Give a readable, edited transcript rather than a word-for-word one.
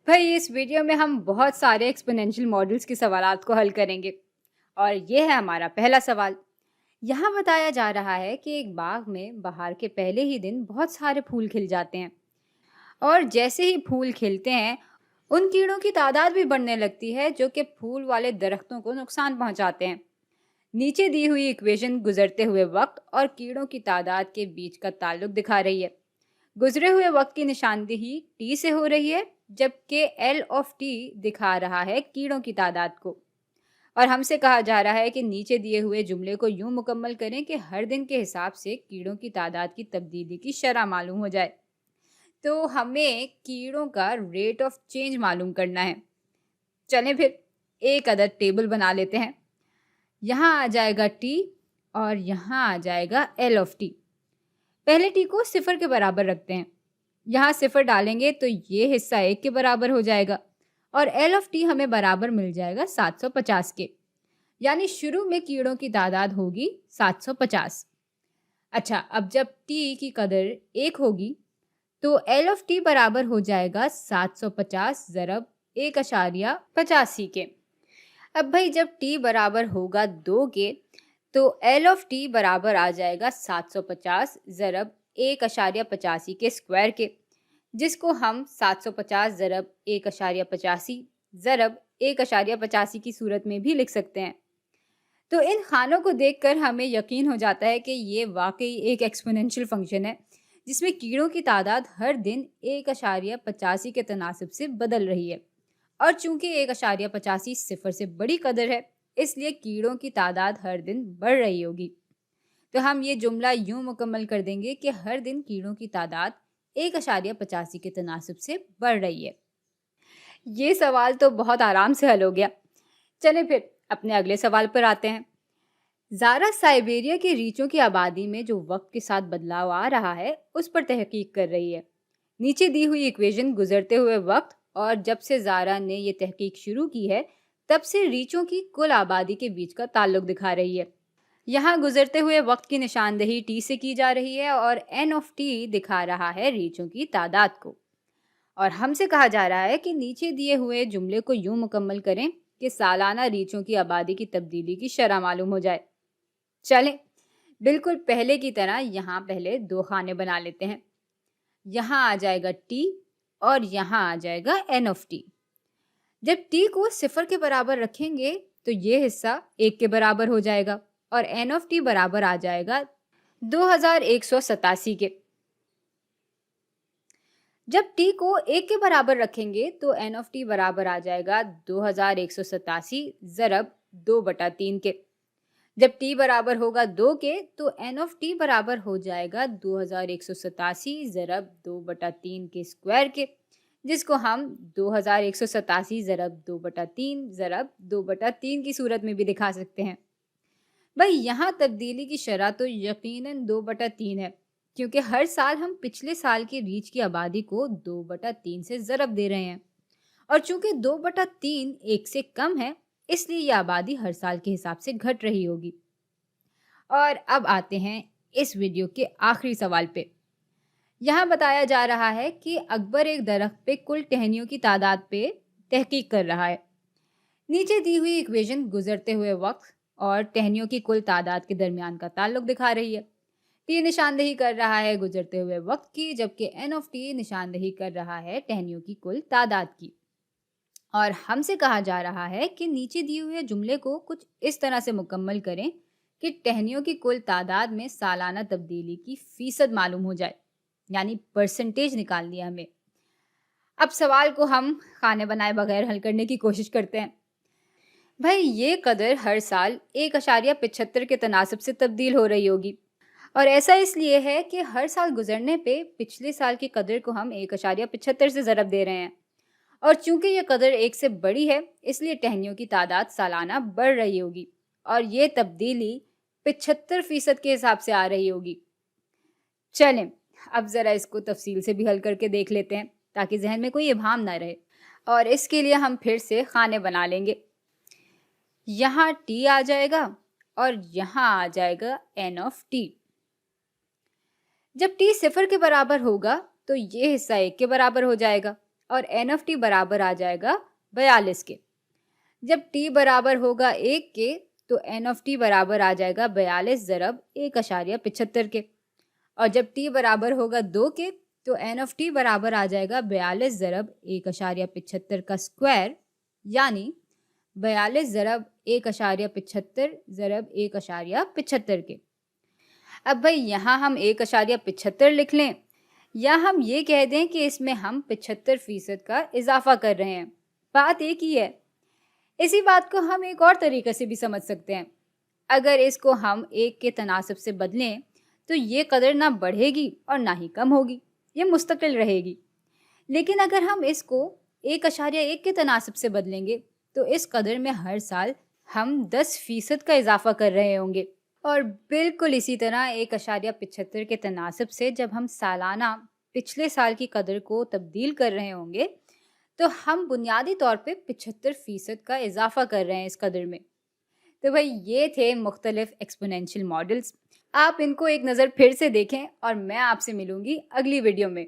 भाई इस वीडियो में हम बहुत सारे एक्सपोनेंशियल मॉडल्स के सवालात को हल करेंगे और ये है हमारा पहला सवाल। यहाँ बताया जा रहा है कि एक बाग में बहार के पहले ही दिन बहुत सारे फूल खिल जाते हैं और जैसे ही फूल खिलते हैं उन कीड़ों की तादाद भी बढ़ने लगती है जो कि फूल वाले दरख्तों को नुकसान पहुंचाते हैं। नीचे दी हुई इक्वेशन गुजरते हुए वक्त और कीड़ों की तादाद के बीच का ताल्लुक दिखा रही है। गुजरे हुए वक्त की निशानदेही टी से हो रही है जबकि एल ऑफ टी दिखा रहा है कीड़ों की तादाद को। और हमसे कहा जा रहा है कि नीचे दिए हुए जुमले को यूं मुकम्मल करें कि हर दिन के हिसाब से कीड़ों की तादाद की तब्दीली की शरह मालूम हो जाए। तो हमें कीड़ों का रेट ऑफ चेंज मालूम करना है। चलें फिर एक अदद टेबल बना लेते हैं। यहाँ आ जाएगा टी और यहाँ आ जाएगा एल ऑफ टी। पहले टी को 0 के बराबर रखते हैं। यहाँ 0 डालेंगे तो ये हिस्सा 1 के बराबर हो जाएगा और एल ऑफ टी हमें बराबर मिल जाएगा 750 के, यानी शुरू में कीड़ों की तादाद होगी 750। अच्छा, अब जब टी की कदर 1 होगी तो एल ऑफ टी बराबर हो जाएगा 750 ज़रब 1.85 के। अब भाई जब टी बराबर होगा 2 के तो एल ऑफ टी बराबर आ जाएगा 750 ज़रब 1.85 के स्क्वायर के, जिसको हम 750 ज़रब 1.85 ज़रब 1.85 की सूरत में भी लिख सकते हैं। तो इन खानों को देखकर हमें यकीन हो जाता है कि ये वाकई एक एक्सपोनेंशियल फंक्शन है जिसमें कीड़ों की तादाद हर दिन 1.85 के तनासब से बदल रही है। और चूंकि 1.85 0 से बड़ी कदर है इसलिए कीड़ों की तादाद हर दिन बढ़ रही होगी। तो हम ये जुमला यूं मुकम्मल कर देंगे कि हर दिन कीड़ों की तादाद 1.85 के तनासब से बढ़ रही है। ये सवाल तो बहुत आराम से हल हो गया। चलें फिर अपने अगले सवाल पर आते हैं। ज़ारा साइबेरिया के रीछों की आबादी में जो वक्त के साथ बदलाव आ रहा है उस पर तहकीक कर रही है। नीचे दी हुई इक्वेशन गुजरते हुए वक्त और जब से ज़ारा ने ये तहकीक शुरू की है तब से रीछों की कुल आबादी के बीच का ताल्लुक दिखा रही है। यहाँ गुजरते हुए वक्त की निशानदेही टी से की जा रही है और एन ऑफ टी दिखा रहा है रीछों की तादाद को। और हमसे कहा जा रहा है कि नीचे दिए हुए जुमले को यूं मुकम्मल करें कि सालाना रीछों की आबादी की तब्दीली की शरह मालूम हो जाए। चलें बिल्कुल पहले की तरह यहाँ पहले 2 खाने बना लेते हैं। यहाँ आ जाएगा टी और यहाँ आ जाएगा एन ऑफ टी। जब टी को 0 के बराबर रखेंगे तो ये हिस्सा 1 के बराबर हो जाएगा और एन ऑफ टी बराबर आ जाएगा 2187 के। जब टी को 1 के बराबर रखेंगे तो एन ऑफ टी बराबर आ जाएगा 2187 ज़रब 2/3 के। जब टी बराबर होगा 2 के तो एन ऑफ टी बराबर हो जाएगा 2187 ज़रब 2/3 के स्क्वायर के, जिसको हम 2187 ज़रब 2/3 ज़रब 2/3 की सूरत में भी दिखा सकते हैं। भाई यहाँ तब्दीली की शरह तो यकीनन 2/3 है क्योंकि हर साल हम पिछले साल की रीछ की आबादी को 2/3 से ज़रब दे रहे हैं और चूंकि 2/3 1 से कम है इसलिए यह आबादी हर साल के हिसाब से घट रही होगी। और अब आते हैं इस वीडियो के आखिरी सवाल पे। यहाँ बताया जा रहा है कि अकबर एक दरख्त पे कुल टहनियों की तादाद पे तहकीक कर रहा है। नीचे दी हुई इक्वेशन गुजरते हुए वक्त और टहनियों की कुल तादाद के दरमियान का ताल्लुक दिखा रही है। टी निशानदेही कर रहा है गुजरते हुए वक्त की, जबकि एन ऑफ टी निशानदेही कर रहा है टहनियों की कुल तादाद की। और हमसे कहा जा रहा है कि नीचे दिए हुए जुमले को कुछ इस तरह से मुकम्मल करें कि टहनियों की कुल तादाद में सालाना तब्दीली की फीसद मालूम हो जाए, यानी परसेंटेज निकालनी है हमें। अब सवाल को हम खाने बनाए बगैर हल करने की कोशिश करते हैं। भाई ये कदर हर साल 1.75 के तनासब से तब्दील हो रही होगी और ऐसा इसलिए है कि हर साल गुजरने पे पिछले साल की कदर को हम 1.75 से ज़रब दे रहे हैं और चूंकि ये कदर 1 से बड़ी है इसलिए टहनियों की तादाद सालाना बढ़ रही होगी और ये तब्दीली 75% के हिसाब से आ रही होगी। चलें अब ज़रा इसको तफसील से भी हल करके देख लेते हैं ताकि जहन में कोई इबहम ना रहे। और इसके लिए हम फिर से खाने बना लेंगे। यहाँ टी आ जाएगा और यहाँ आ जाएगा एन ऑफ टी। जब टी 0 के बराबर होगा तो ये हिस्सा 1 के बराबर हो जाएगा और एन ऑफ टी बराबर आ जाएगा 42 के। जब टी बराबर होगा 1 के तो एन ऑफ टी बराबर आ जाएगा 42 ज़रब 1.75 के। और जब टी बराबर होगा 2 के तो एन ऑफ टी बराबर आ जाएगा 42 ज़रब 1.75 का स्क्वायर, यानी 42 ज़रब 1.75 ज़रब 1.75 के। अब भाई यहाँ हम 1.75 लिख लें या हम ये कह दें कि इसमें हम 75% का इजाफा कर रहे हैं, बात एक ही है। इसी बात को हम एक और तरीके से भी समझ सकते हैं। अगर इसको हम 1 के तनासब से बदलें तो ये कदर ना बढ़ेगी और ना ही कम होगी, ये मुस्तकिल रहेगी। लेकिन अगर हम इसको 1.1 के तनासब से बदलेंगे तो इस कदर में हर साल हम 10% का इजाफा कर रहे होंगे। और बिल्कुल इसी तरह 1.75 के तनासब से जब हम सालाना पिछले साल की कदर को तब्दील कर रहे होंगे तो हम बुनियादी तौर पे 75% का इजाफा कर रहे हैं इस कदर में। तो भाई ये थे मुख्तलिफ एक्सपोनेंशियल मॉडल्स। आप इनको एक नज़र फिर से देखें और मैं आपसे मिलूंगी अगली वीडियो में।